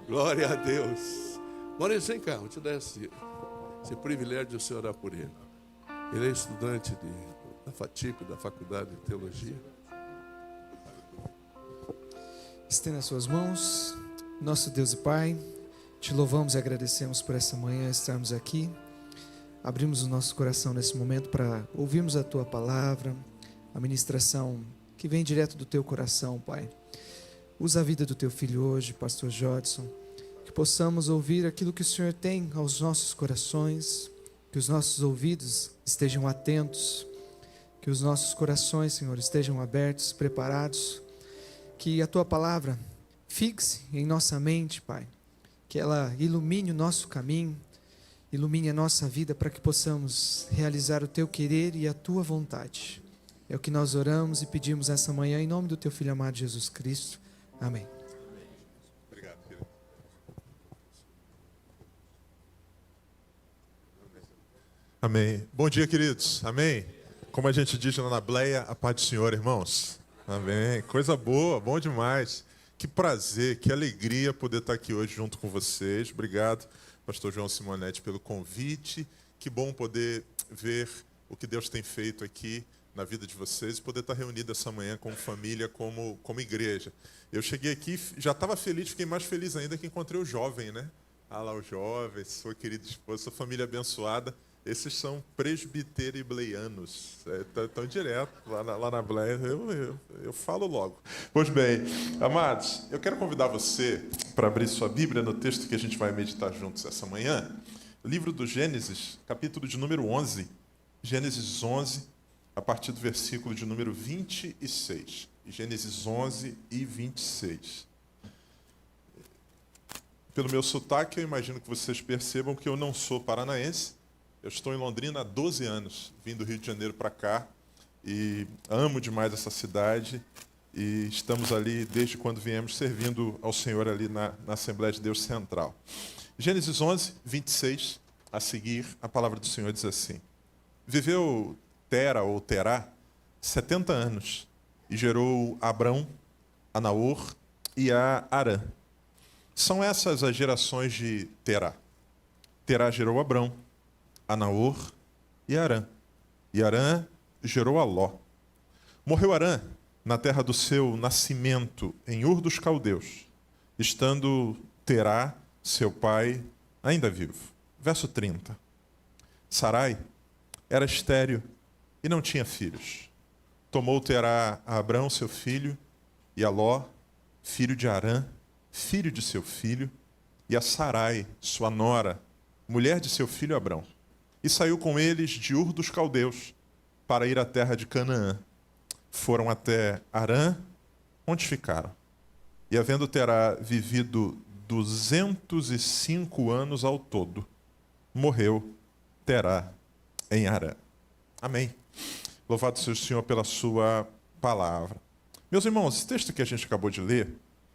Glória a Deus. Maurício, vem cá, vou te dar esse privilégio de você orar por ele. Ele é estudante da FATIP, da Faculdade de Teologia. Estenda as suas mãos. Nosso Deus e Pai, te louvamos e agradecemos por essa manhã estarmos aqui. Abrimos o nosso coração nesse momento para ouvirmos a Tua palavra, a ministração que vem direto do Teu coração, Pai. Usa a vida do Teu filho hoje, Pastor Jodson, que possamos ouvir aquilo que o Senhor tem aos nossos corações, que os nossos ouvidos estejam atentos, que os nossos corações, Senhor, estejam abertos, preparados, que a Tua palavra fixe em nossa mente, Pai, que ela ilumine o nosso caminho, ilumine a nossa vida para que possamos realizar o Teu querer e a Tua vontade. É o que nós oramos e pedimos essa manhã em nome do Teu Filho amado Jesus Cristo. Amém. Obrigado, filho. Amém. Bom dia, queridos. Amém. Como a gente diz lá na Bleia, a paz do Senhor, irmãos. Amém. Coisa boa, bom demais. Que prazer, que alegria poder estar aqui hoje junto com vocês. Obrigado, pastor João Simonetti, pelo convite. Que bom poder ver o que Deus tem feito aqui na vida de vocês e poder estar reunido essa manhã como família, como igreja. Eu cheguei aqui, já estava feliz, fiquei mais feliz ainda que encontrei o jovem, né? Ah lá, o jovem, sua querida esposa, sua família abençoada. Esses são presbiterianos, estão direto lá na Bleia, eu falo logo. Pois bem, amados, eu quero convidar você para abrir sua Bíblia no texto que a gente vai meditar juntos essa manhã. Livro do Gênesis, capítulo de número 11. Gênesis 11, a partir do versículo de número 26. Gênesis 11 e 26. Pelo meu sotaque, eu imagino que vocês percebam que eu não sou paranaense. Eu estou em Londrina há 12 anos, vim do Rio de Janeiro para cá e amo demais essa cidade e estamos ali desde quando viemos servindo ao Senhor ali na Assembleia de Deus Central. Gênesis 11, 26, a seguir, a palavra do Senhor diz assim: Viveu Tera ou Terá 70 anos e gerou a Abrão, a Naor e a Arã. São essas as gerações de Terá. Terá gerou Abrão, a Naor e Arã. E Arã gerou a Ló. Morreu Arã na terra do seu nascimento, em Ur dos Caldeus, estando Terá, seu pai, ainda vivo. Verso 30. Sarai era estéril e não tinha filhos. Tomou Terá a Abrão, seu filho, e a Ló, filho de Arã, filho de seu filho, e a Sarai, sua nora, mulher de seu filho Abrão. E saiu com eles de Ur dos Caldeus para ir à terra de Canaã. Foram até Arã, onde ficaram. E havendo Terá vivido 205 anos ao todo, morreu Terá em Arã. Amém. Louvado seja o Senhor pela sua palavra. Meus irmãos, esse texto que a gente acabou de ler,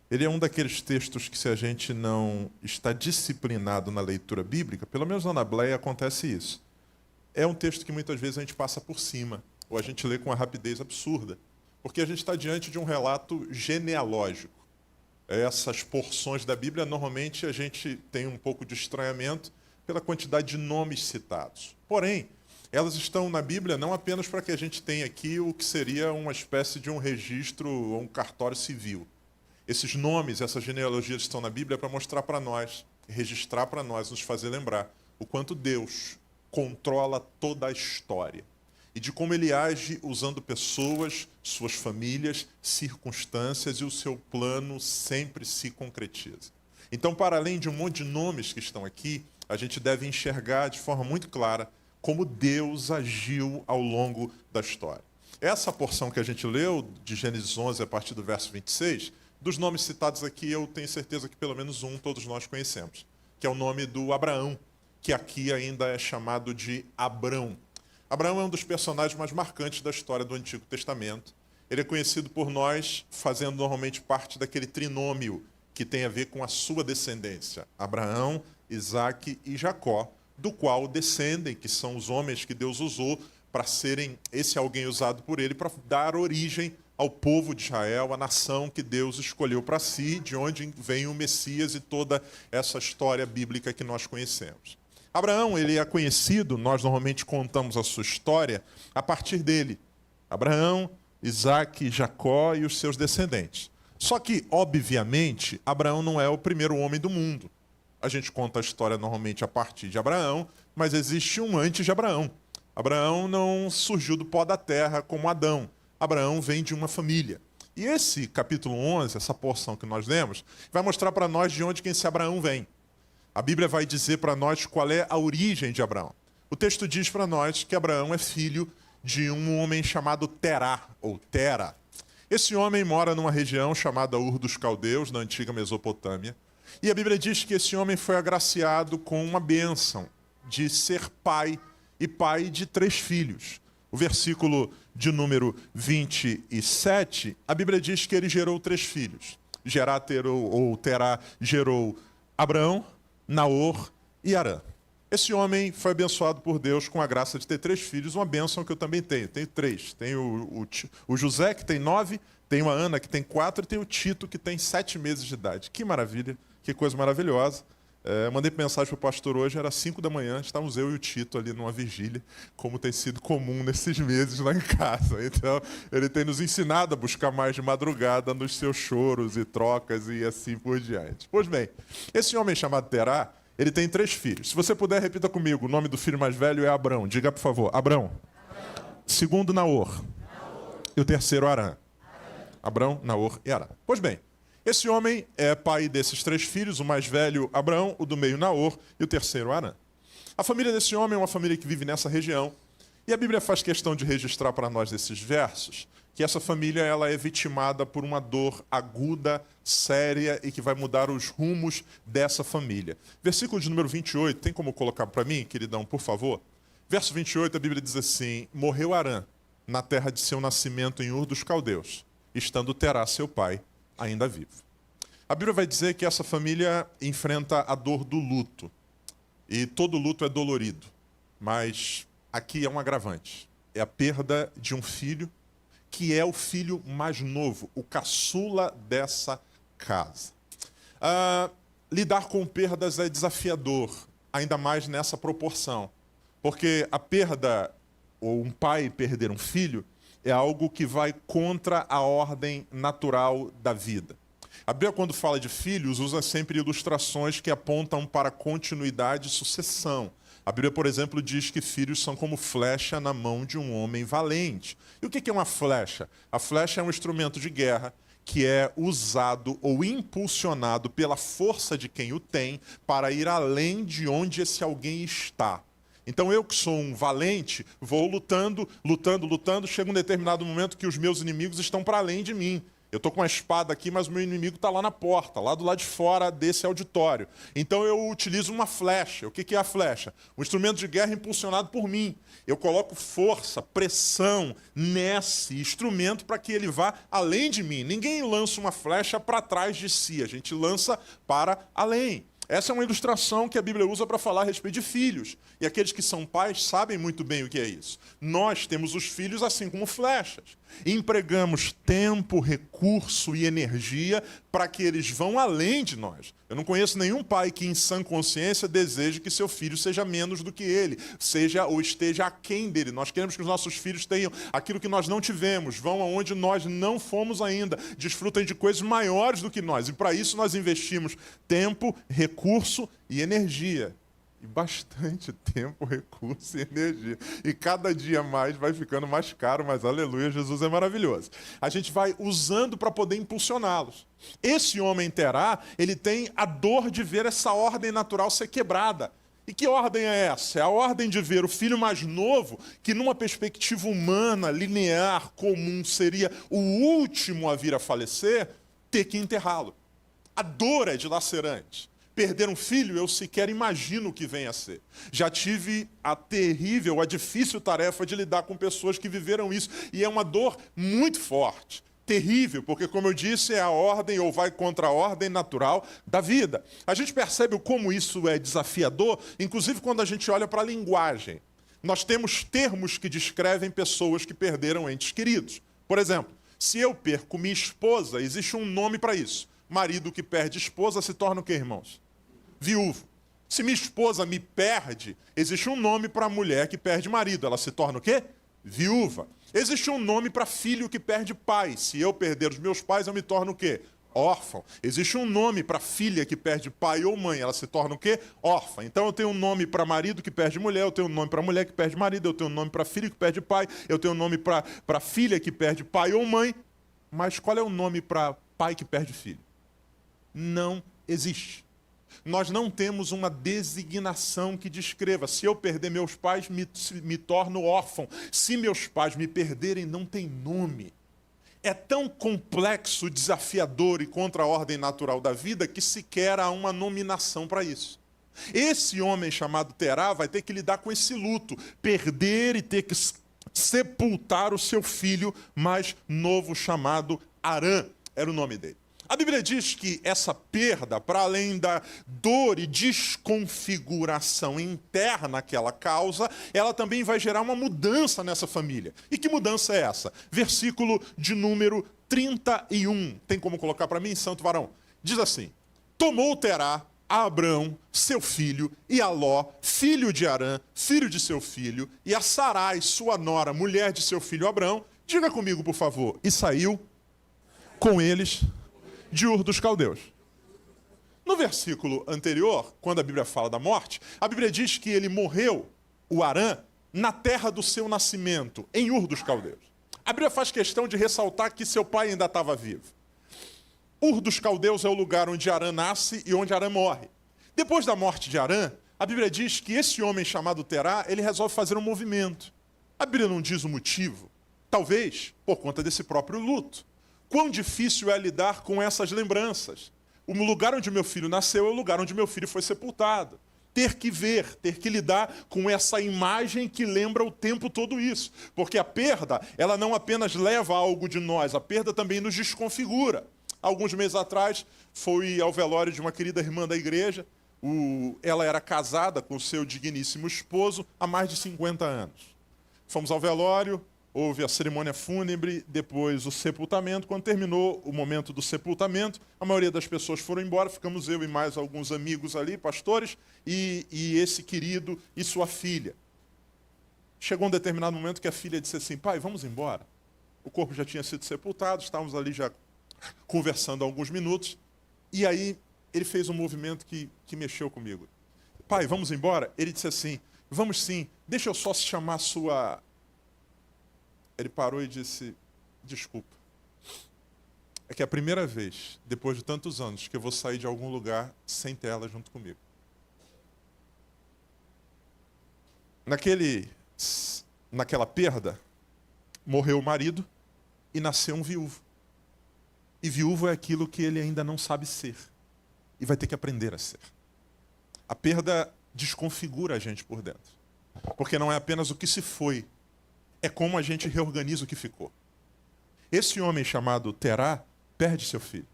ele é um daqueles textos que, se a gente não está disciplinado na leitura bíblica, pelo menos lá na Bleia acontece isso. É um texto que muitas vezes a gente passa por cima, ou a gente lê com uma rapidez absurda, porque a gente está diante de um relato genealógico. Essas porções da Bíblia, normalmente a gente tem um pouco de estranhamento pela quantidade de nomes citados. Porém, elas estão na Bíblia não apenas para que a gente tenha aqui o que seria uma espécie de um registro, ou um cartório civil. Esses nomes, essas genealogias estão na Bíblia para mostrar para nós, registrar para nós, nos fazer lembrar o quanto Deus controla toda a história e de como Ele age usando pessoas, suas famílias, circunstâncias, e o seu plano sempre se concretiza. Então, para além de um monte de nomes que estão aqui, a gente deve enxergar de forma muito clara como Deus agiu ao longo da história. Essa porção que a gente leu, de Gênesis 11, a partir do verso 26, dos nomes citados aqui, eu tenho certeza que pelo menos um todos nós conhecemos, que é o nome do Abraão, que aqui ainda é chamado de Abrão. Abraão é um dos personagens mais marcantes da história do Antigo Testamento. Ele é conhecido por nós fazendo normalmente parte daquele trinômio que tem a ver com a sua descendência, Abraão, Isaque e Jacó, do qual descendem, que são os homens que Deus usou para serem esse alguém usado por ele para dar origem ao povo de Israel, a nação que Deus escolheu para si, de onde vem o Messias e toda essa história bíblica que nós conhecemos. Abraão, ele é conhecido, nós normalmente contamos a sua história a partir dele. Abraão, Isaque, Jacó e os seus descendentes. Só que, obviamente, Abraão não é o primeiro homem do mundo. A gente conta a história normalmente a partir de Abraão, mas existe um antes de Abraão. Abraão não surgiu do pó da terra como Adão. Abraão vem de uma família. E esse capítulo 11, essa porção que nós lemos, vai mostrar para nós de onde que esse Abraão vem. A Bíblia vai dizer para nós qual é a origem de Abraão. O texto diz para nós que Abraão é filho de um homem chamado Terá, ou Tera. Esse homem mora numa região chamada Ur dos Caldeus, na antiga Mesopotâmia. E a Bíblia diz que esse homem foi agraciado com uma bênção de ser pai e pai de 3 filhos. O versículo de número 27, a Bíblia diz que ele gerou 3 filhos. Terá gerou Abrão, Naor e Harã. Esse homem foi abençoado por Deus com a graça de ter 3 filhos, uma bênção que eu também tenho. Tenho 3. Tenho o José, que tem 9, tenho a Ana, que tem 4, e tenho o Tito, que tem 7 meses de idade. Que maravilha, que coisa maravilhosa. Mandei mensagem para o pastor hoje, era 5 da manhã, estávamos eu e o Tito ali numa vigília, como tem sido comum nesses meses lá em casa. Então, ele tem nos ensinado a buscar mais de madrugada nos seus choros e trocas e assim por diante. Pois bem, esse homem chamado Terá, ele tem 3 filhos. Se você puder, repita comigo, o nome do filho mais velho é Abrão. Diga, por favor, Abrão. Segundo, Naor. E o terceiro, Harã. Abrão, Naor e Harã. Pois bem, esse homem é pai desses 3 filhos, o mais velho, Abrão, o do meio, Naor, e o terceiro, Harã. A família desse homem é uma família que vive nessa região, e a Bíblia faz questão de registrar para nós esses versos, que essa família ela é vitimada por uma dor aguda, séria, e que vai mudar os rumos dessa família. Versículo de número 28, tem como colocar para mim, queridão, por favor? Verso 28, a Bíblia diz assim: morreu Harã na terra de seu nascimento em Ur dos Caldeus, estando Terá, seu pai, ainda vivo. A Bíblia vai dizer que essa família enfrenta a dor do luto. E todo luto é dolorido. Mas aqui é um agravante. É a perda de um filho, que é o filho mais novo, o caçula dessa casa. Lidar com perdas é desafiador, ainda mais nessa proporção. Porque a perda, ou um pai perder um filho, é algo que vai contra a ordem natural da vida. A Bíblia, quando fala de filhos, usa sempre ilustrações que apontam para continuidade e sucessão. A Bíblia, por exemplo, diz que filhos são como flecha na mão de um homem valente. E o que é uma flecha? A flecha é um instrumento de guerra que é usado ou impulsionado pela força de quem o tem para ir além de onde esse alguém está. Então eu que sou um valente, vou lutando, chega um determinado momento que os meus inimigos estão para além de mim. Eu estou com uma espada aqui, mas o meu inimigo está lá na porta, lá do lado de fora desse auditório. Então eu utilizo uma flecha. O que é a flecha? Um instrumento de guerra impulsionado por mim. Eu coloco força, pressão nesse instrumento para que ele vá além de mim. Ninguém lança uma flecha para trás de si, a gente lança para além. Essa é uma ilustração que a Bíblia usa para falar a respeito de filhos. E aqueles que são pais sabem muito bem o que é isso. Nós temos os filhos assim como flechas. E empregamos tempo, recurso e energia para que eles vão além de nós. Eu não conheço nenhum pai que, em sã consciência, deseje que seu filho seja menos do que ele, seja ou esteja aquém dele. Nós queremos que os nossos filhos tenham aquilo que nós não tivemos, vão aonde nós não fomos ainda, desfrutem de coisas maiores do que nós. E para isso nós investimos tempo, recurso e energia. E bastante tempo, recurso e energia. E cada dia mais vai ficando mais caro, mas aleluia, Jesus é maravilhoso. A gente vai usando para poder impulsioná-los. Esse homem Terá, ele tem a dor de ver essa ordem natural ser quebrada. E que ordem é essa? É a ordem de ver o filho mais novo, que numa perspectiva humana, linear, comum, seria o último a vir a falecer, ter que enterrá-lo. A dor é dilacerante. Perder um filho, eu sequer imagino o que vem a ser. Já tive a terrível, a difícil tarefa de lidar com pessoas que viveram isso. E é uma dor muito forte, terrível, porque, como eu disse, é a ordem ou vai contra a ordem natural da vida. A gente percebe como isso é desafiador, inclusive quando a gente olha para a linguagem. Nós temos termos que descrevem pessoas que perderam entes queridos. Por exemplo, Se eu perco minha esposa, existe um nome para isso. Marido que perde esposa se torna o quê, irmãos? Viúvo. Se minha esposa me perde, existe um nome para a mulher que perde marido. Ela se torna o quê? Viúva. Existe um nome para filho que perde pai. Se eu perder os meus pais, eu me torno o quê? Órfão. Existe um nome para filha que perde pai ou mãe. Ela se torna o quê? Órfã. Então eu tenho um nome para marido que perde mulher, eu tenho um nome para mulher que perde marido, eu tenho um nome para filho que perde pai, eu tenho um nome para filha que perde pai ou mãe. Mas qual é o nome para pai que perde filho? Não existe. Nós não temos uma designação que descreva. Se eu perder meus pais, me torno órfão. Se meus pais me perderem, não tem nome. É tão complexo, desafiador e contra a ordem natural da vida que sequer há uma nominação para isso. Esse homem chamado Terá vai ter que lidar com esse luto, perder e ter que sepultar o seu filho mais novo chamado Arã, era o nome dele. A Bíblia diz que essa perda, para além da dor e desconfiguração interna que ela causa, ela também vai gerar uma mudança nessa família. E que mudança é essa? Versículo de número 31. Tem como colocar para mim, santo varão? Diz assim: tomou Terá a Abrão, seu filho, e a Ló, filho de Arã, filho de seu filho, e a Sarai, sua nora, mulher de seu filho Abrão. Diga comigo, por favor. E saiu com eles de Ur dos Caldeus. No versículo anterior, quando a Bíblia fala da morte, a Bíblia diz que ele morreu, o Arã, na terra do seu nascimento, em Ur dos Caldeus. A Bíblia faz questão de ressaltar que seu pai ainda estava vivo. Ur dos Caldeus é o lugar onde Arã nasce e onde Arã morre. Depois da morte de Arã, a Bíblia diz que esse homem chamado Terá, ele resolve fazer um movimento. A Bíblia não diz o motivo, talvez por conta desse próprio luto. Quão difícil é lidar com essas lembranças. O lugar onde meu filho nasceu é o lugar onde meu filho foi sepultado. Ter que ver, ter que lidar com essa imagem que lembra o tempo todo isso. Porque a perda, ela não apenas leva algo de nós, a perda também nos desconfigura. Alguns meses atrás, fui ao velório de uma querida irmã da igreja. Ela era casada com seu digníssimo esposo há mais de 50 anos. Fomos ao velório, houve a cerimônia fúnebre, depois o sepultamento. Quando terminou o momento do sepultamento, a maioria das pessoas foram embora, ficamos eu e mais alguns amigos ali, pastores, e esse querido e sua filha. Chegou um determinado momento que a filha disse assim: pai, vamos embora. O corpo já tinha sido sepultado, estávamos ali já conversando há alguns minutos, e aí ele fez um movimento que mexeu comigo. Pai, vamos embora? Ele disse assim: vamos sim, deixa eu só chamar a sua... Ele parou e disse: desculpa, é que é a primeira vez, depois de tantos anos, que eu vou sair de algum lugar sem ter ela junto comigo. Naquela perda, morreu o marido e nasceu um viúvo. E viúvo é aquilo que ele ainda não sabe ser. E vai ter que aprender a ser. A perda desconfigura a gente por dentro. Porque não é apenas o que se foi, é como a gente reorganiza o que ficou. Esse homem chamado Terá perde seu filho.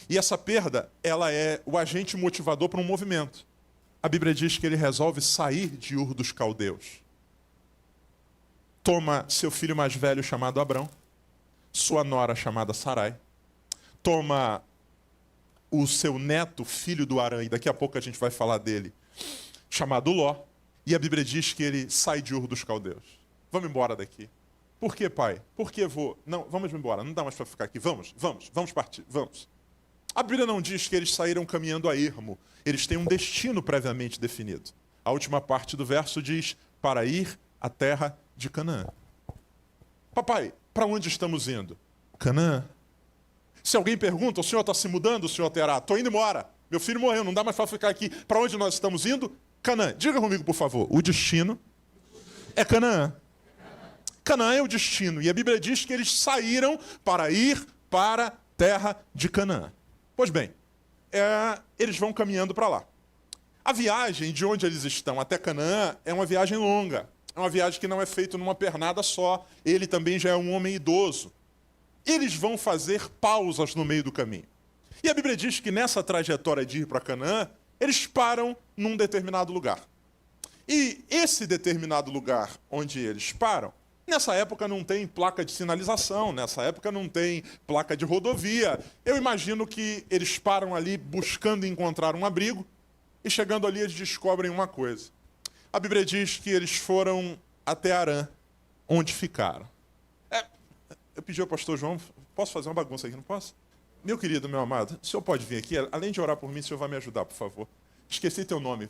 E essa perda, ela é o agente motivador para um movimento. A Bíblia diz que ele resolve sair de Ur dos Caldeus. Toma seu filho mais velho chamado Abrão, sua nora chamada Sarai, toma o seu neto, filho do Arã, e daqui a pouco a gente vai falar dele, chamado Ló, e a Bíblia diz que ele sai de Ur dos Caldeus. Vamos embora daqui. Por que, pai? Por que vou? Não, vamos embora, não dá mais para ficar aqui. Vamos partir, vamos. A Bíblia não diz que eles saíram caminhando a ermo. Eles têm um destino previamente definido. A última parte do verso diz: para ir à terra de Canaã. Papai, para onde estamos indo? Canaã. Se alguém pergunta: o senhor está se mudando, o senhor Terá? Estou indo embora. Meu filho morreu, não dá mais para ficar aqui. Para onde nós estamos indo? Canaã. Diga comigo, por favor. O destino é Canaã. Canaã é o destino. E a Bíblia diz que eles saíram para ir para a terra de Canaã. Pois bem, eles vão caminhando para lá. A viagem de onde eles estão até Canaã é uma viagem longa. É uma viagem que não é feita numa pernada só. Ele também já é um homem idoso. Eles vão fazer pausas no meio do caminho. E a Bíblia diz que nessa trajetória de ir para Canaã, eles param num determinado lugar. E esse determinado lugar onde eles param Nessa época não tem placa de sinalização, nessa época não tem placa de rodovia. Eu imagino que eles param ali buscando encontrar um abrigo e chegando ali eles descobrem uma coisa. A Bíblia diz que eles foram até Harã, onde ficaram. Eu pedi ao pastor João, posso fazer uma bagunça aqui, não posso? Meu querido, meu amado, o senhor pode vir aqui? Além de orar por mim, o senhor vai me ajudar, por favor. Esqueci teu nome.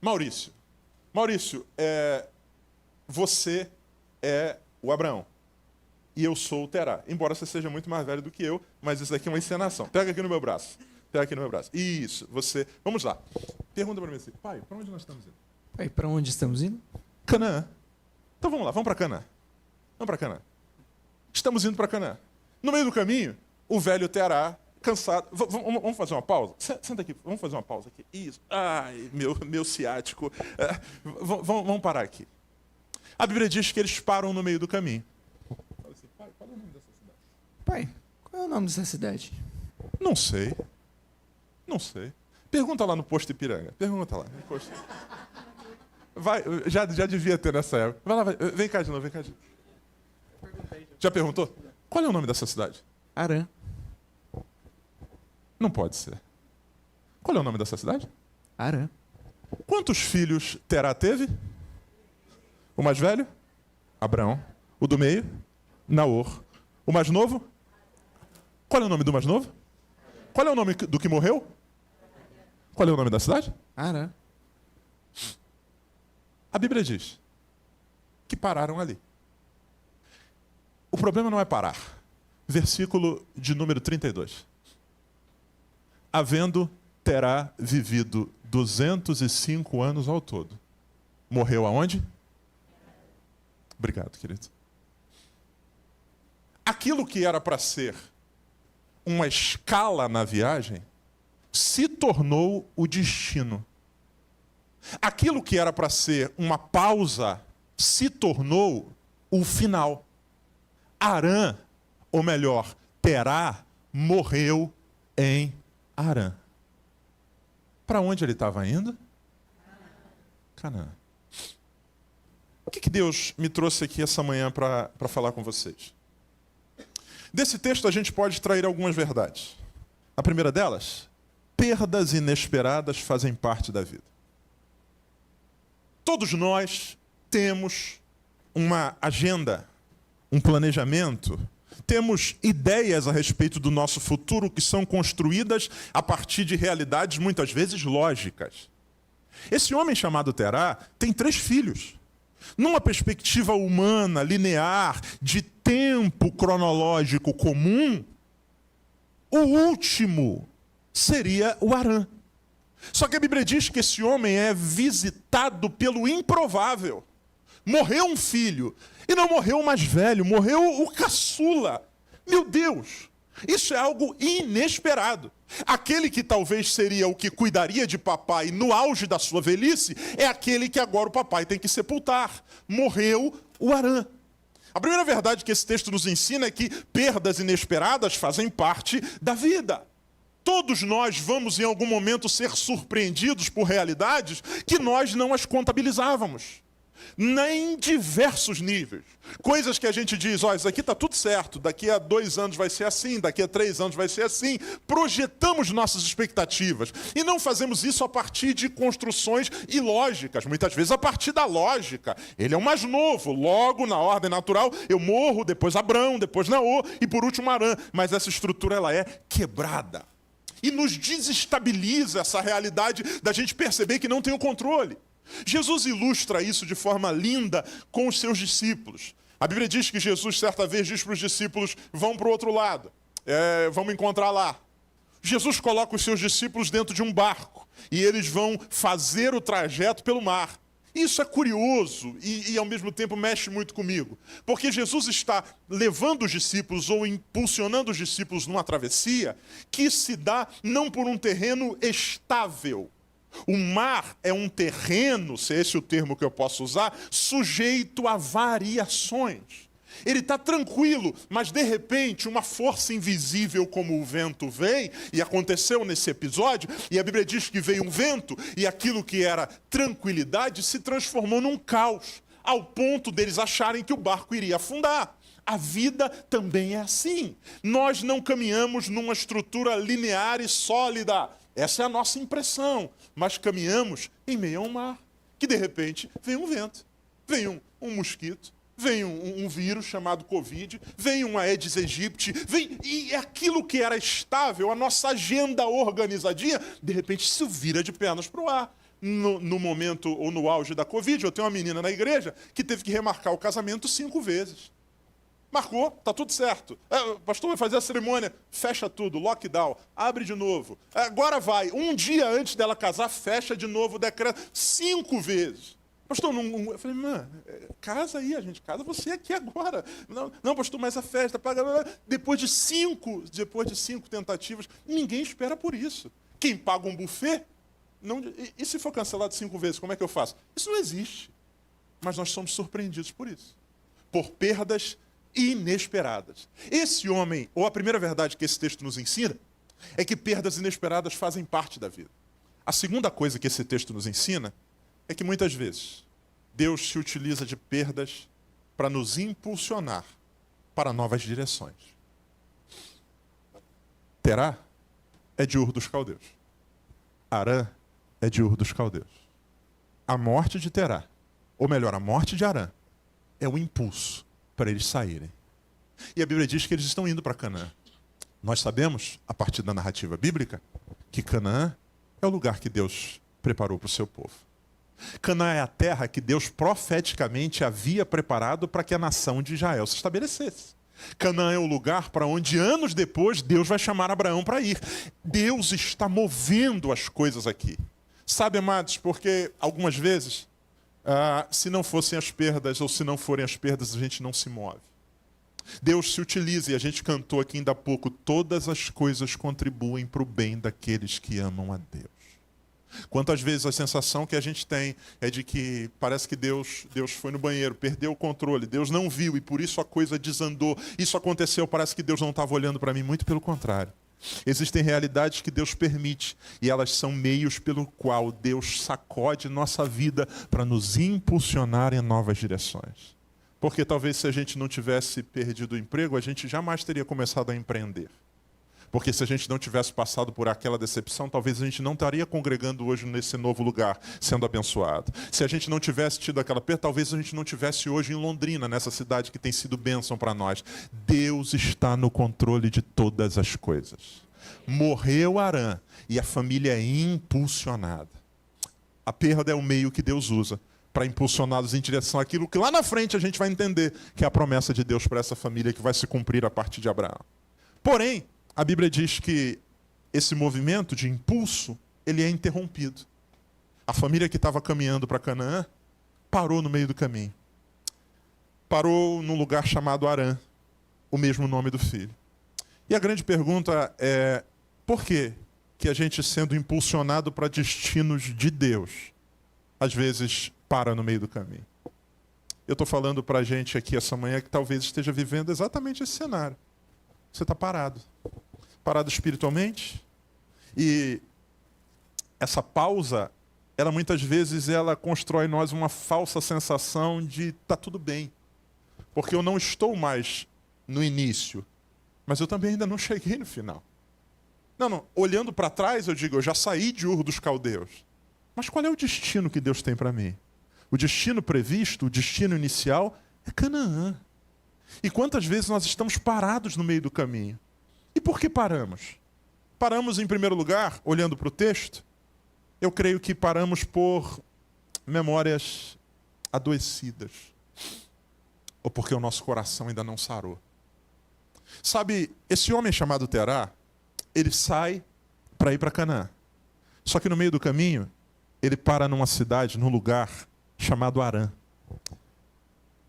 Maurício. Maurício, você é o Abraão. E eu sou o Terá. Embora você seja muito mais velho do que eu, mas isso aqui é uma encenação. Pega aqui no meu braço. Pega aqui no meu braço. Isso, você... Vamos lá. Pergunta para mim assim, pai, para onde nós estamos indo? Pai, para onde estamos indo? Canaã. Então vamos lá, vamos para Canaã. Vamos para Canaã. Estamos indo para Canaã. No meio do caminho, o velho Terá, cansado... Vamos fazer uma pausa? Senta aqui, vamos fazer uma pausa aqui. Isso. Ai, meu ciático. Vamos parar aqui. A Bíblia diz que eles param no meio do caminho. Fala assim, pai, qual é o nome dessa cidade? Pai, qual é o nome dessa cidade? Não sei. Não sei. Pergunta lá no posto Ipiranga. Pergunta lá. Vai, já devia ter nessa época. Vai lá, vai. Vem cá de novo, vem cá de novo. Já perguntou? Qual é o nome dessa cidade? Harã. Não pode ser. Qual é o nome dessa cidade? Harã. Quantos filhos Terá teve? O mais velho? Abraão. O do meio? Naor. O mais novo? Qual é o nome do mais novo? Qual é o nome do que morreu? Qual é o nome da cidade? Harã. A Bíblia diz que pararam ali. O problema não é parar. Versículo de número 32. Havendo Terá vivido 205 anos ao todo. Morreu aonde? Obrigado, querido. Aquilo que era para ser uma escala na viagem se tornou o destino. Aquilo que era para ser uma pausa se tornou o final. Harã, ou melhor, Terá, morreu em Harã. Para onde ele estava indo? Canaã. O que Deus me trouxe aqui essa manhã para falar com vocês? Desse texto a gente pode extrair algumas verdades. A primeira delas, perdas inesperadas fazem parte da vida. Todos nós temos uma agenda, um planejamento, temos ideias a respeito do nosso futuro que são construídas a partir de realidades muitas vezes lógicas. Esse homem chamado Terá tem 3 filhos. Numa perspectiva humana, linear, de tempo cronológico comum, o último seria o Harã. Só que a Bíblia diz que esse homem é visitado pelo improvável. Morreu um filho, e não morreu o mais velho, morreu o caçula. Meu Deus, isso é algo inesperado. Aquele que talvez seria o que cuidaria de papai no auge da sua velhice, é aquele que agora o papai tem que sepultar. Morreu o Harã. A primeira verdade que esse texto nos ensina é que perdas inesperadas fazem parte da vida. Todos nós vamos em algum momento ser surpreendidos por realidades que nós não as contabilizávamos. Nem em diversos níveis. Coisas que a gente diz, isso aqui está tudo certo, daqui a 2 anos vai ser assim, daqui a 3 anos vai ser assim. Projetamos nossas expectativas. E não fazemos isso a partir de construções ilógicas, muitas vezes a partir da lógica. Ele é o mais novo, logo na ordem natural, eu morro, depois Abrão, depois Naor e por último Harã. Mas essa estrutura ela é quebrada. E nos desestabiliza essa realidade da gente perceber que não tem o controle. Jesus ilustra isso de forma linda com os seus discípulos. A Bíblia diz que Jesus, certa vez, diz para os discípulos, vão para o outro lado, vamos encontrar lá. Jesus coloca os seus discípulos dentro de um barco e eles vão fazer o trajeto pelo mar. Isso é curioso e ao mesmo tempo mexe muito comigo, porque Jesus está levando os discípulos ou impulsionando os discípulos numa travessia que se dá não por um terreno estável. O mar é um terreno, se esse é o termo que eu posso usar, sujeito a variações. Ele está tranquilo, mas de repente uma força invisível como o vento vem, e aconteceu nesse episódio, e a Bíblia diz que veio um vento, e aquilo que era tranquilidade se transformou num caos. ao ponto deles acharem que o barco iria afundar. A vida também é assim. Nós não caminhamos numa estrutura linear e sólida. Essa é a nossa impressão. Mas caminhamos em meio a um mar, que de repente vem um vento, vem um mosquito, vem um vírus chamado Covid, vem uma Aedes aegypti, e aquilo que era estável, a nossa agenda organizadinha, de repente se vira de pernas para o ar. No momento, ou no auge da Covid, eu tenho uma menina na igreja que teve que remarcar o casamento 5 vezes. Marcou, tá tudo certo. O pastor vai fazer a cerimônia, fecha tudo, lockdown, abre de novo. Agora vai, um dia antes dela casar, fecha de novo o decreto, 5 vezes. Pastor, eu falei, mano, casa aí, a gente casa você aqui agora. Não, pastor, mas a festa, paga. Depois de cinco tentativas, ninguém espera por isso. Quem paga um buffet, e se for cancelado 5 vezes, como é que eu faço? Isso não existe. Mas nós somos surpreendidos por isso. Por perdas inesperadas. Esse homem, ou a primeira verdade que esse texto nos ensina, é que perdas inesperadas fazem parte da vida. A segunda coisa que esse texto nos ensina é que muitas vezes Deus se utiliza de perdas para nos impulsionar para novas direções. Terá é de Ur dos Caldeus. Arã é de Ur dos Caldeus. A morte de Terá, ou melhor, a morte de Arã, é o impulso para eles saírem. E a Bíblia diz que eles estão indo para Canaã. Nós sabemos, a partir da narrativa bíblica, que Canaã é o lugar que Deus preparou para o seu povo. Canaã é a terra que Deus profeticamente havia preparado para que a nação de Israel se estabelecesse. Canaã é o lugar para onde, anos depois, Deus vai chamar Abraão para ir. Deus está movendo as coisas aqui. Sabe, amados, porque algumas vezes, se não fossem as perdas ou se não forem as perdas, a gente não se move. Deus se utiliza, e a gente cantou aqui ainda há pouco, todas as coisas contribuem para o bem daqueles que amam a Deus. Quantas vezes a sensação que a gente tem é de que parece que Deus foi no banheiro, perdeu o controle, Deus não viu e por isso a coisa desandou. Isso aconteceu, parece que Deus não estava olhando para mim, muito pelo contrário. Existem realidades que Deus permite e elas são meios pelo qual Deus sacode nossa vida para nos impulsionar em novas direções. Porque talvez se a gente não tivesse perdido o emprego, a gente jamais teria começado a empreender. Porque se a gente não tivesse passado por aquela decepção, talvez a gente não estaria congregando hoje nesse novo lugar, sendo abençoado. Se a gente não tivesse tido aquela perda, talvez a gente não tivesse hoje em Londrina, nessa cidade que tem sido bênção para nós. Deus está no controle de todas as coisas. Morreu Arã e a família é impulsionada. A perda é o meio que Deus usa para impulsioná-los em direção àquilo que lá na frente a gente vai entender que é a promessa de Deus para essa família que vai se cumprir a partir de Abraão. Porém, a Bíblia diz que esse movimento de impulso, ele é interrompido. A família que estava caminhando para Canaã parou no meio do caminho. Parou num lugar chamado Arã, o mesmo nome do filho. E a grande pergunta é, por que a gente, sendo impulsionado para destinos de Deus, às vezes para no meio do caminho? Eu estou falando para a gente aqui essa manhã que talvez esteja vivendo exatamente esse cenário. Você está parado. Parado espiritualmente. E essa pausa, ela muitas vezes ela constrói em nós uma falsa sensação de tá tudo bem. Porque eu não estou mais no início, mas eu também ainda não cheguei no final. Não. Olhando para trás, eu digo, eu já saí de Ur dos Caldeus. Mas qual é o destino que Deus tem para mim? O destino previsto, o destino inicial, é Canaã. E quantas vezes nós estamos parados no meio do caminho? E por que paramos? Paramos, em primeiro lugar, olhando para o texto, eu creio que paramos por memórias adoecidas. Ou porque o nosso coração ainda não sarou. Sabe, esse homem chamado Terá, ele sai para ir para Canaã. Só que no meio do caminho, ele para numa cidade, num lugar chamado Arã,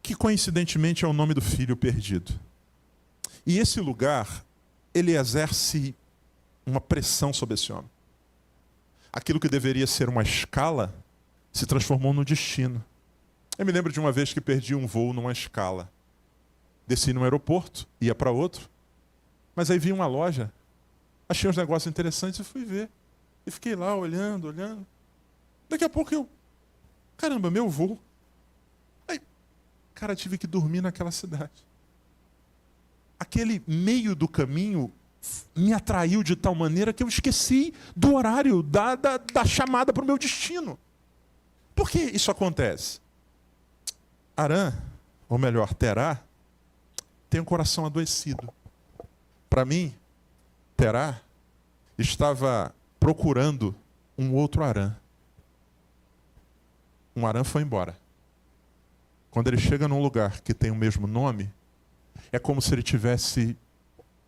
que coincidentemente é o nome do filho perdido. E esse lugar, ele exerce uma pressão sobre esse homem. Aquilo que deveria ser uma escala, se transformou no destino. Eu me lembro de uma vez que perdi um voo numa escala. Desci no aeroporto, ia para outro, mas aí vi uma loja, achei uns negócios interessantes e fui ver. E fiquei lá olhando. Daqui a pouco caramba, meu voo. Aí Cara, tive que dormir naquela cidade. Aquele meio do caminho me atraiu de tal maneira que eu esqueci do horário, da chamada para o meu destino. Por que isso acontece? Arã, ou melhor, Terá, tem um coração adoecido. Para mim, Terá estava procurando um outro Arã. Um Arã foi embora. Quando ele chega num lugar que tem o mesmo nome, é como se ele estivesse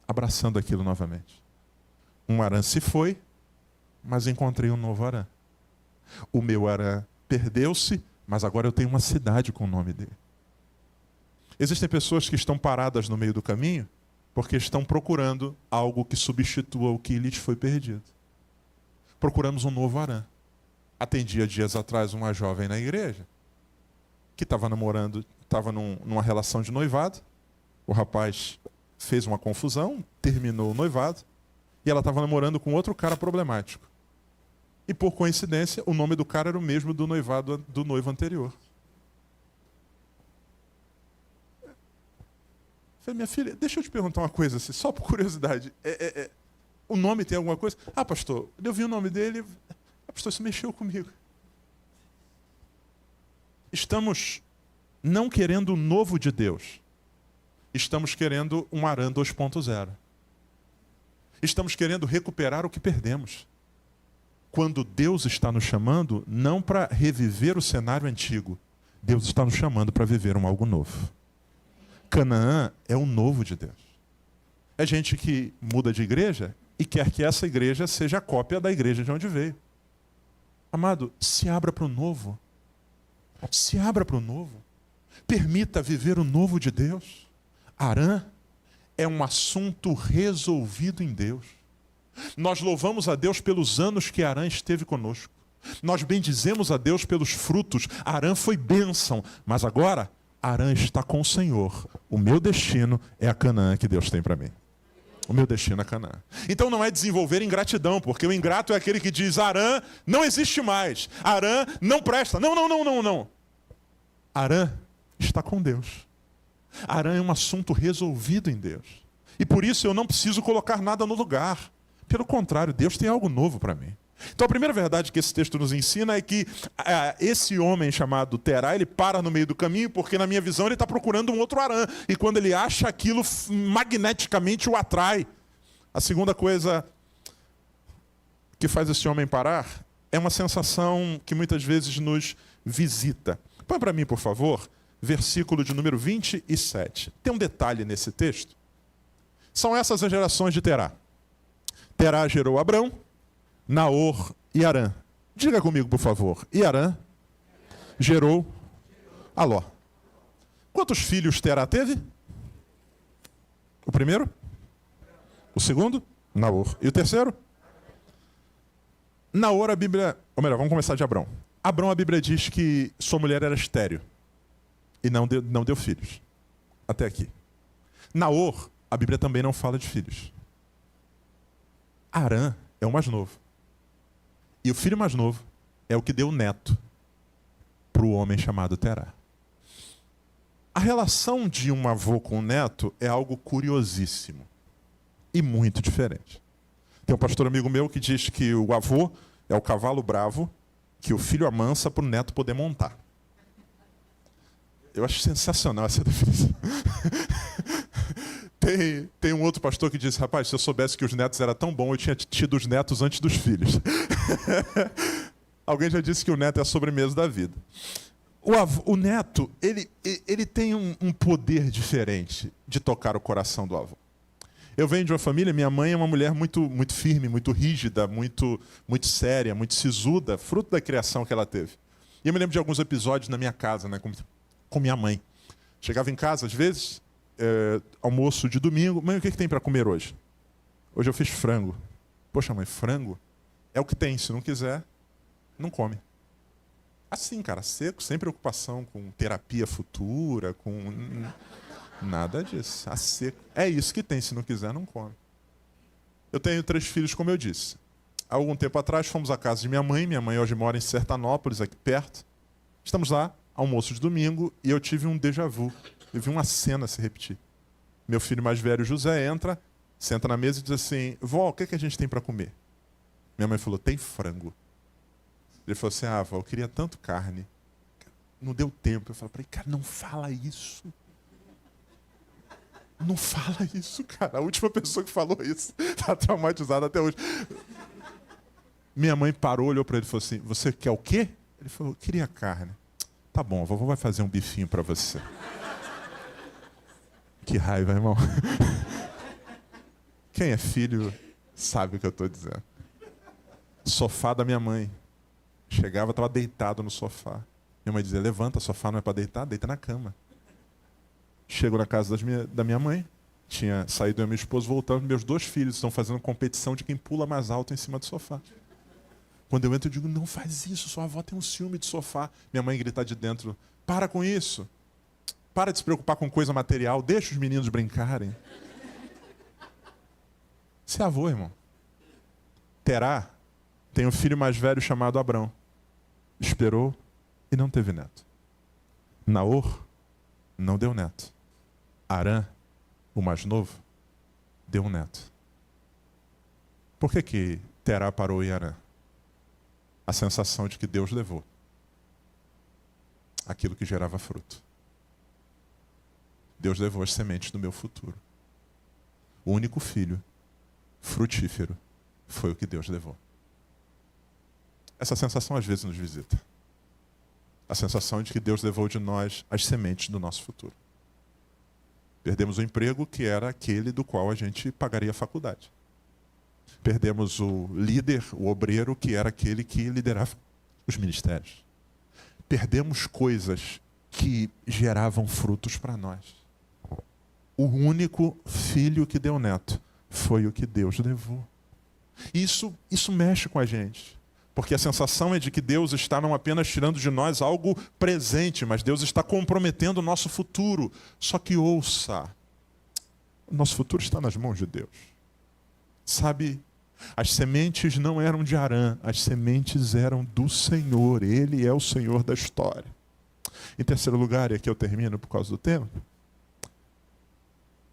abraçando aquilo novamente. Um Arã se foi, mas encontrei um novo Arã. O meu Arã perdeu-se, mas agora eu tenho uma cidade com o nome dele. Existem pessoas que estão paradas no meio do caminho porque estão procurando algo que substitua o que lhes foi perdido. Procuramos um novo Arã. Atendia dias atrás uma jovem na igreja que estava namorando, estava numa relação de noivado. O rapaz fez uma confusão, terminou o noivado, e ela estava namorando com outro cara problemático. E por coincidência, o nome do cara era o mesmo do noivado do noivo anterior. Falei, minha filha, deixa eu te perguntar uma coisa, assim, só por curiosidade. O nome tem alguma coisa? Ah, pastor, eu vi o nome dele, pastor, isso mexeu comigo. Estamos não querendo o novo de Deus. Estamos querendo um Arã 2.0. Estamos querendo recuperar o que perdemos. Quando Deus está nos chamando, não para reviver o cenário antigo. Deus está nos chamando para viver algo novo. Canaã é o novo de Deus. É gente que muda de igreja e quer que essa igreja seja a cópia da igreja de onde veio. Amado, se abra para o novo. Se abra para o novo. Permita viver o novo de Deus. Arã é um assunto resolvido em Deus. Nós louvamos a Deus pelos anos que Arã esteve conosco. Nós bendizemos a Deus pelos frutos. Arã foi bênção, mas agora Arã está com o Senhor. O meu destino é a Canaã que Deus tem para mim. O meu destino é Canaã. Então não é desenvolver ingratidão, porque o ingrato é aquele que diz: Arã não existe mais. Arã não presta. Não. Arã está com Deus. Arã é um assunto resolvido em Deus. E por isso eu não preciso colocar nada no lugar. Pelo contrário, Deus tem algo novo para mim. Então a primeira verdade que esse texto nos ensina é que esse homem chamado Terá, ele para no meio do caminho porque na minha visão ele está procurando um outro Arã. E quando ele acha aquilo, magneticamente o atrai. A segunda coisa que faz esse homem parar é uma sensação que muitas vezes nos visita. Põe para mim, por favor, versículo de número 27. Tem um detalhe nesse texto. São essas as gerações de Terá. Terá gerou Abrão, Naor e Arã. Diga comigo, por favor. E Arã gerou Aló. Quantos filhos Terá teve? O primeiro? O segundo? Naor. E o terceiro? Naor, a Bíblia... Ou melhor, vamos começar de Abrão. Abrão, a Bíblia diz que sua mulher era estéril e não deu filhos. Até aqui. Naor, a Bíblia também não fala de filhos. Arã é o mais novo. E o filho mais novo é o que deu neto para o homem chamado Terá. A relação de um avô com um neto é algo curiosíssimo e muito diferente. Tem um pastor amigo meu que diz que o avô é o cavalo bravo que o filho amansa para o neto poder montar. Eu acho sensacional essa definição. Tem um outro pastor que disse: rapaz, se eu soubesse que os netos eram tão bons, eu tinha tido os netos antes dos filhos. Alguém já disse que o neto é a sobremesa da vida. O neto, ele tem um poder diferente de tocar o coração do avô. Eu venho de uma família, minha mãe é uma mulher muito firme, muito rígida, muito séria, muito sisuda, fruto da criação que ela teve. E eu me lembro de alguns episódios na minha casa, né, com minha mãe. Chegava em casa, às vezes, almoço de domingo. Mãe, o que tem para comer hoje? Hoje eu fiz frango. Poxa, mãe, frango? É o que tem. Se não quiser, não come. Assim, cara, seco, sem preocupação com terapia futura, com... Nada disso. A seco. É isso que tem. Se não quiser, não come. Eu tenho 3 filhos, como eu disse. Há algum tempo atrás, fomos à casa de minha mãe. Minha mãe hoje mora em Sertanópolis, aqui perto. Estamos lá. almoço de domingo e eu tive um déjà vu. Eu vi uma cena se repetir. Meu filho mais velho, José, entra, senta na mesa e diz assim: vó, o que a gente tem para comer? Minha mãe falou: tem frango. Ele falou assim: ah, vó, eu queria tanto carne. Não deu tempo. Eu falei: cara, não fala isso. Não fala isso, cara. A última pessoa que falou isso está traumatizada até hoje. Minha mãe parou, olhou para ele e falou assim: você quer o quê? Ele falou: eu queria carne. Tá bom, a vovó vai fazer um bifinho para você. Que raiva, irmão. Quem é filho sabe o que eu estou dizendo. Sofá da minha mãe. Chegava, estava deitado no sofá. Minha mãe dizia: levanta, sofá não é para deitar, deita na cama. Chego na casa da minha mãe, tinha saído eu e minha esposa, voltando, meus 2 filhos estão fazendo competição de quem pula mais alto em cima do sofá. Quando eu entro, eu digo: não faz isso, sua avó tem um ciúme de sofá. Minha mãe grita de dentro: para com isso. Para de se preocupar com coisa material, deixa os meninos brincarem. Você é avô, irmão. Terá tem um filho mais velho chamado Abrão. Esperou e não teve neto. Naor não deu neto. Arã, o mais novo, deu um neto. Por que Terá parou em Arã? A sensação de que Deus levou aquilo que gerava fruto. Deus levou as sementes do meu futuro. O único filho frutífero foi o que Deus levou. Essa sensação às vezes nos visita. A sensação de que Deus levou de nós as sementes do nosso futuro. Perdemos o emprego que era aquele do qual a gente pagaria a faculdade. Perdemos o líder, o obreiro, que era aquele que liderava os ministérios. Perdemos coisas que geravam frutos para nós. O único filho que deu neto foi o que Deus levou. Isso mexe com a gente. Porque a sensação é de que Deus está não apenas tirando de nós algo presente, mas Deus está comprometendo o nosso futuro. Só que ouça, o nosso futuro está nas mãos de Deus. Sabe, as sementes não eram de Arã, as sementes eram do Senhor. Ele é o Senhor da história. Em terceiro lugar, e aqui eu termino por causa do tempo,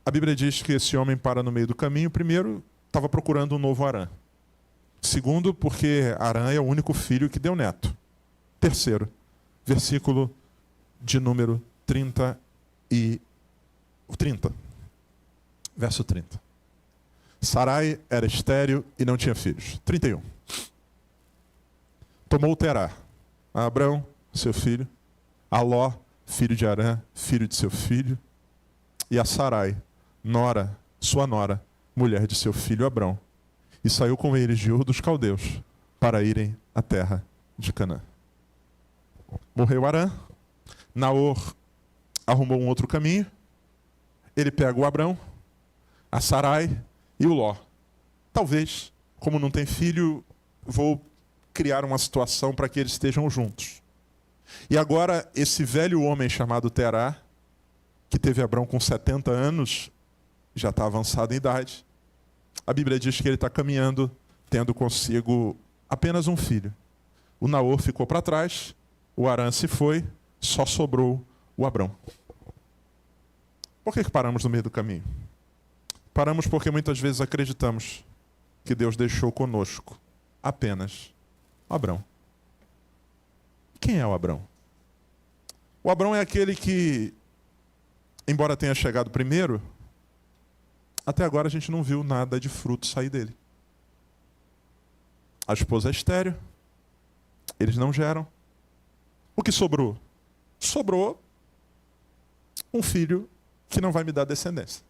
a Bíblia diz que esse homem para no meio do caminho. Primeiro, estava procurando um novo Arã. Segundo, porque Arã é o único filho que deu neto. Terceiro, versículo de número 30. Verso 30. Sarai era estéril e não tinha filhos. 31. Tomou Terá a Abrão, seu filho, a Ló, filho de Arã, filho de seu filho, e a Sarai, nora, sua nora, mulher de seu filho Abrão, e saiu com eles de Ur dos Caldeus para irem à terra de Canaã. Morreu Arã, Naor arrumou um outro caminho, ele pega o Abrão, a Sarai e o Ló. Talvez, como não tem filho, vou criar uma situação para que eles estejam juntos. E agora, esse velho homem chamado Terá, que teve Abrão com 70 anos, já está avançado em idade. A Bíblia diz que ele está caminhando, tendo consigo apenas um filho. O Naor ficou para trás, o Arã se foi, só sobrou o Abrão. Por que paramos no meio do caminho? Paramos porque muitas vezes acreditamos que Deus deixou conosco apenas o Abrão. Quem é o Abrão? O Abrão é aquele que, embora tenha chegado primeiro, até agora a gente não viu nada de fruto sair dele. A esposa é estéril, eles não geram. O que sobrou? Sobrou um filho que não vai me dar descendência.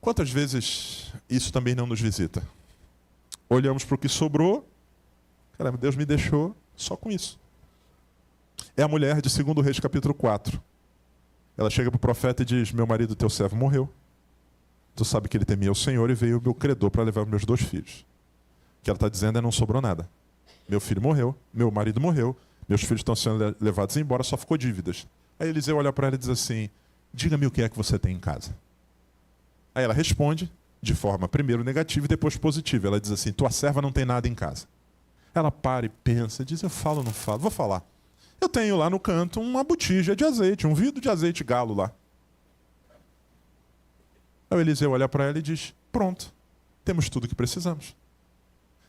Quantas vezes isso também não nos visita? Olhamos para o que sobrou, caramba, Deus me deixou só com isso. É a mulher de 2 Reis capítulo 4. Ela chega para o profeta e diz: meu marido, teu servo, morreu. Tu sabe que ele temia o Senhor e veio o meu credor para levar os meus 2 filhos. O que ela está dizendo é: não sobrou nada. Meu filho morreu, meu marido morreu, meus filhos estão sendo levados embora, só ficou dívidas. Aí Eliseu olha para ela e diz assim: diga-me o que é que você tem em casa. Aí ela responde de forma primeiro negativa e depois positiva. Ela diz assim: tua serva não tem nada em casa. Ela para e pensa, diz: eu falo ou não falo? Vou falar. Eu tenho lá no canto uma botija de azeite, um vidro de azeite galo lá. Aí o Eliseu olha para ela e diz: pronto, temos tudo o que precisamos.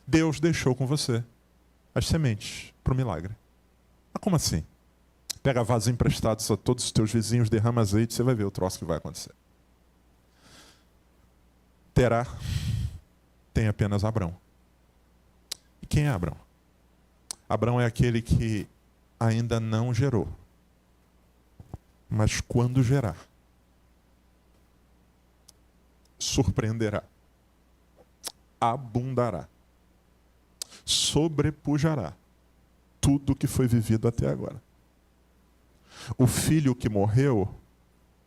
Deus deixou com você as sementes para o milagre. Mas como assim? Pega vasos emprestados a todos os teus vizinhos, derrama azeite, você vai ver o troço que vai acontecer. Terá tem apenas Abrão. E quem é Abrão? Abrão é aquele que ainda não gerou. Mas quando gerar, surpreenderá, abundará, sobrepujará tudo que foi vivido até agora. O filho que morreu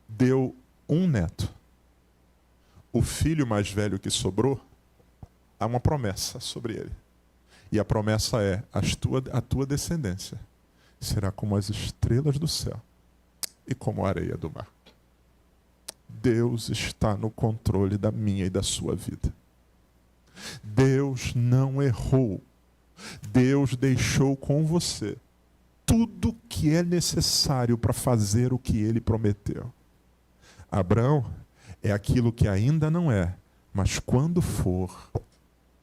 deu um neto. O filho mais velho que sobrou, há uma promessa sobre ele. E a promessa é: a tua descendência será como as estrelas do céu e como a areia do mar. Deus está no controle da minha e da sua vida. Deus não errou. Deus deixou com você tudo que é necessário para fazer o que ele prometeu. Abraão é aquilo que ainda não é, mas quando for,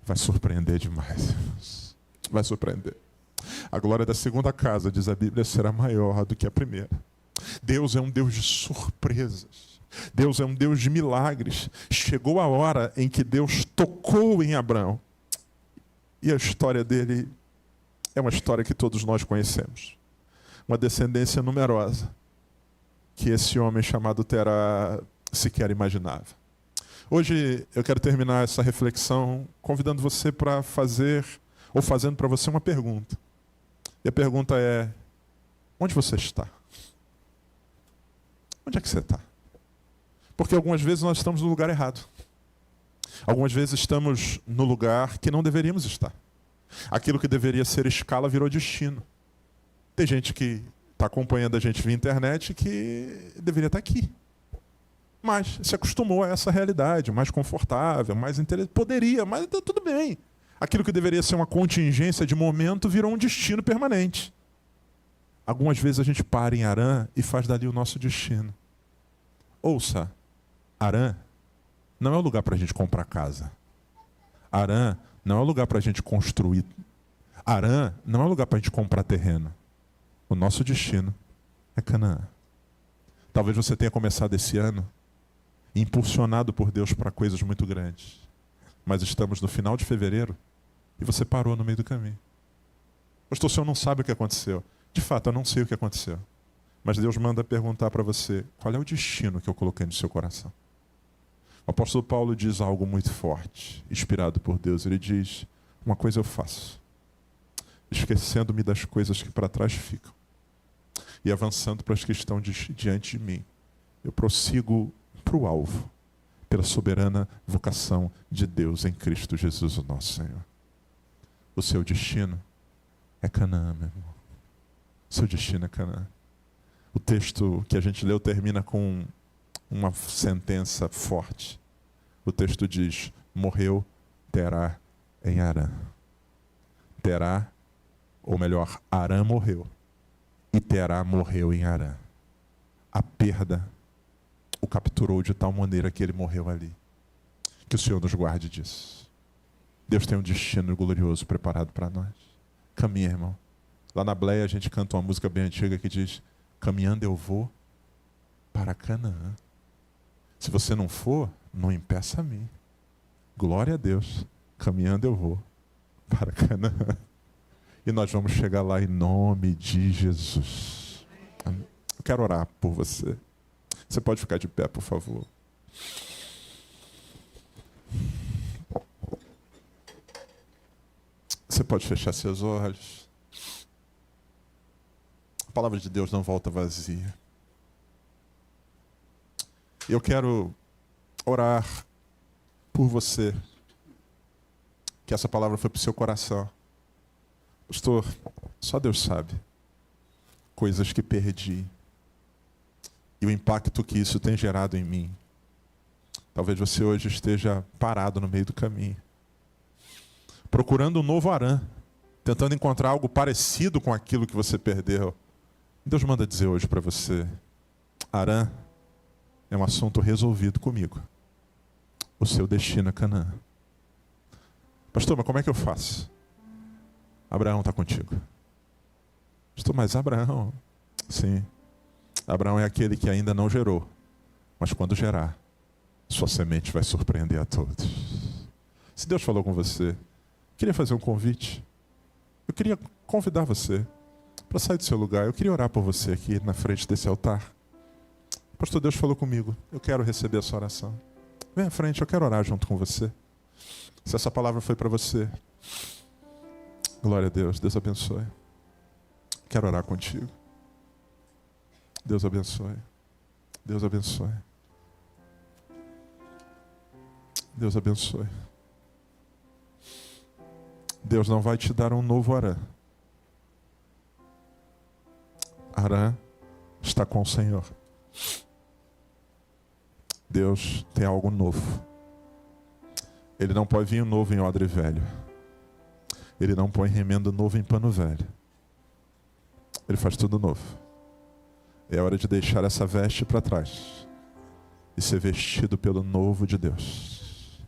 vai surpreender demais. Vai surpreender. A glória da segunda casa, diz a Bíblia, será maior do que a primeira. Deus é um Deus de surpresas. Deus é um Deus de milagres. Chegou a hora em que Deus tocou em Abraão. E a história dele é uma história que todos nós conhecemos. Uma descendência numerosa que esse homem chamado Terá sequer imaginava. Hoje eu quero terminar essa reflexão convidando você para fazer, ou fazendo para você uma pergunta. E a pergunta é: onde você está? Onde é que você está? Porque algumas vezes nós estamos no lugar errado. Algumas vezes estamos no lugar que não deveríamos estar. Aquilo que deveria ser escala virou destino. Tem gente que está acompanhando a gente via internet que deveria estar aqui. Mas se acostumou a essa realidade, mais confortável, mais interessante. Poderia, mas tudo bem. Aquilo que deveria ser uma contingência de momento virou um destino permanente. Algumas vezes a gente para em Harã e faz dali o nosso destino. Ouça, Harã não é o lugar para a gente comprar casa. Harã não é o lugar para a gente construir. Harã não é o lugar para a gente comprar terreno. O nosso destino é Canaã. Talvez você tenha começado esse ano impulsionado por Deus para coisas muito grandes. Mas estamos no final de fevereiro e você parou no meio do caminho. Pastor, o senhor não sabe o que aconteceu. De fato, eu não sei o que aconteceu. Mas Deus manda perguntar para você: qual é o destino que eu coloquei no seu coração? O apóstolo Paulo diz algo muito forte, inspirado por Deus. Ele diz: uma coisa eu faço, esquecendo-me das coisas que para trás ficam e avançando para as que estão diante de mim, eu prossigo para o alvo, pela soberana vocação de Deus em Cristo Jesus, o nosso Senhor. O seu destino é Canaã, meu irmão. O seu destino é Canaã. O texto que a gente leu termina com uma sentença forte. O texto diz: morreu Terá em Harã. Terá, ou melhor, Harã morreu. E Terá morreu em Harã. A perda o capturou de tal maneira que ele morreu ali. Que o Senhor nos guarde disso. Deus tem um destino glorioso preparado para nós. Caminha, irmão. Lá na Bleia a gente canta uma música bem antiga que diz: caminhando eu vou para Canaã. Se você não for, não impeça a mim. Glória a Deus. Caminhando eu vou para Canaã. E nós vamos chegar lá em nome de Jesus. Eu quero orar por você. Você pode ficar de pé, por favor. Você pode fechar seus olhos. A palavra de Deus não volta vazia. Eu quero orar por você. Que essa palavra foi para o seu coração. Pastor, só Deus sabe. Coisas que perdi. E o impacto que isso tem gerado em mim. Talvez você hoje esteja parado no meio do caminho, procurando um novo Harã, tentando encontrar algo parecido com aquilo que você perdeu. Deus manda dizer hoje para você: Harã é um assunto resolvido comigo. O seu destino é Canaã. Pastor, mas como é que eu faço? Abraão está contigo. Pastor, mas Abraão... Sim, Abraão é aquele que ainda não gerou, mas quando gerar, sua semente vai surpreender a todos. Se Deus falou com você, eu queria fazer um convite. Eu queria convidar você para sair do seu lugar. Eu queria orar por você aqui na frente desse altar. Pastor, Deus falou comigo. Eu quero receber essa oração. Vem à frente, eu quero orar junto com você. Se essa palavra foi para você, glória a Deus. Deus abençoe. Quero orar contigo. Deus abençoe. Deus abençoe. Deus abençoe. Deus não vai te dar um novo Harã. Harã está com o Senhor. Deus tem algo novo. Ele não põe vinho novo em odre velho. Ele não põe remendo novo em pano velho. Ele faz tudo novo. É hora de deixar essa veste para trás e ser vestido pelo novo de Deus.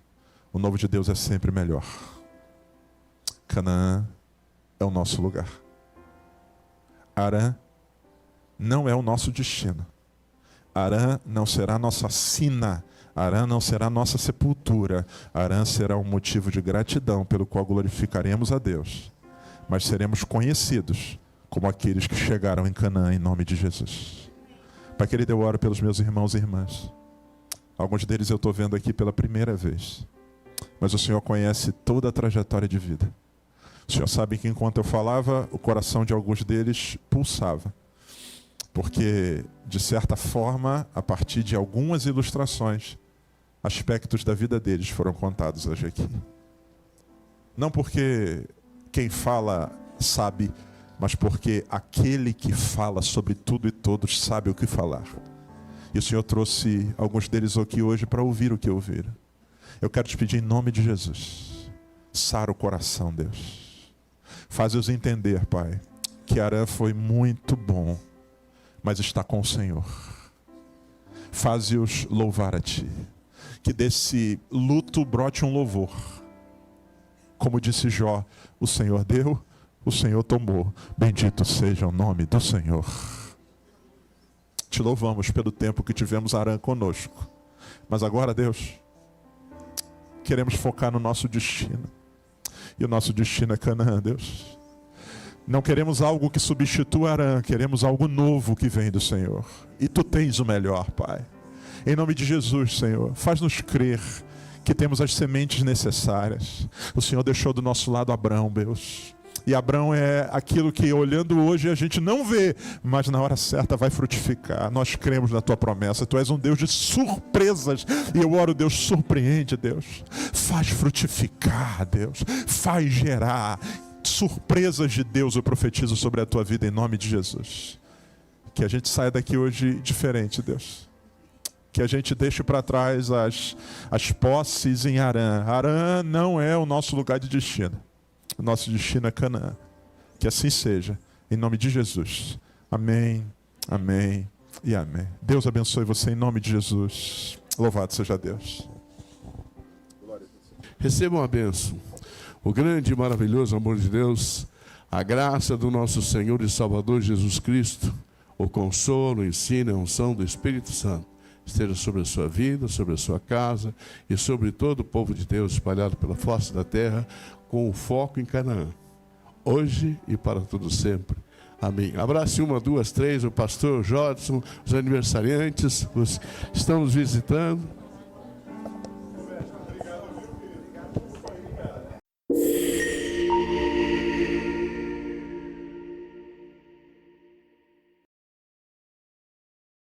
O novo de Deus é sempre melhor. Canaã é o nosso lugar. Harã não é o nosso destino. Harã não será nossa sina. Harã não será nossa sepultura. Harã será um motivo de gratidão pelo qual glorificaremos a Deus. Mas seremos conhecidos como aqueles que chegaram em Canaã em nome de Jesus. Pai querido, eu oro pelos meus irmãos e irmãs. Alguns deles eu estou vendo aqui pela primeira vez. Mas o Senhor conhece toda a trajetória de vida. O Senhor sabe que enquanto eu falava, o coração de alguns deles pulsava. Porque, de certa forma, a partir de algumas ilustrações, aspectos da vida deles foram contados hoje aqui. Não porque quem fala sabe, mas porque aquele que fala sobre tudo e todos sabe o que falar. E o Senhor trouxe alguns deles aqui hoje para ouvir o que ouviram. Eu quero te pedir em nome de Jesus, sara o coração, Deus. Faz-os entender, Pai, que Harã foi muito bom, mas está com o Senhor. Faz-os louvar a Ti. Que desse luto brote um louvor. Como disse Jó, o Senhor deu, o Senhor tomou. Bendito seja o nome do Senhor. Te louvamos pelo tempo que tivemos Harã conosco. Mas agora, Deus, queremos focar no nosso destino. E o nosso destino é Canaã, Deus. Não queremos algo que substitua Harã, queremos algo novo que vem do Senhor. E Tu tens o melhor, Pai. Em nome de Jesus, Senhor, faz-nos crer que temos as sementes necessárias. O Senhor deixou do nosso lado Abrão, Deus. E Abrão é aquilo que olhando hoje a gente não vê, mas na hora certa vai frutificar. Nós cremos na Tua promessa. Tu és um Deus de surpresas. E eu oro, Deus, surpreende, Deus. Faz frutificar, Deus. Faz gerar. Surpresas de Deus eu profetizo sobre a Tua vida em nome de Jesus. Que a gente saia daqui hoje diferente, Deus. Que a gente deixe para trás as posses em Harã. Harã não é o nosso lugar de destino. O nosso destino é Canaã. Que assim seja. Em nome de Jesus. Amém, amém e amém. Deus abençoe você em nome de Jesus. Louvado seja Deus. Recebam a bênção. O grande e maravilhoso amor de Deus, a graça do nosso Senhor e Salvador Jesus Cristo, o consolo, o ensino e a unção do Espírito Santo esteja sobre a sua vida, sobre a sua casa e sobre todo o povo de Deus espalhado pela face da terra, com o foco em Canaã, hoje e para todo sempre. Amém. Abrace 1, 2, 3, o pastor Jodson, os aniversariantes, os que estão nos visitando.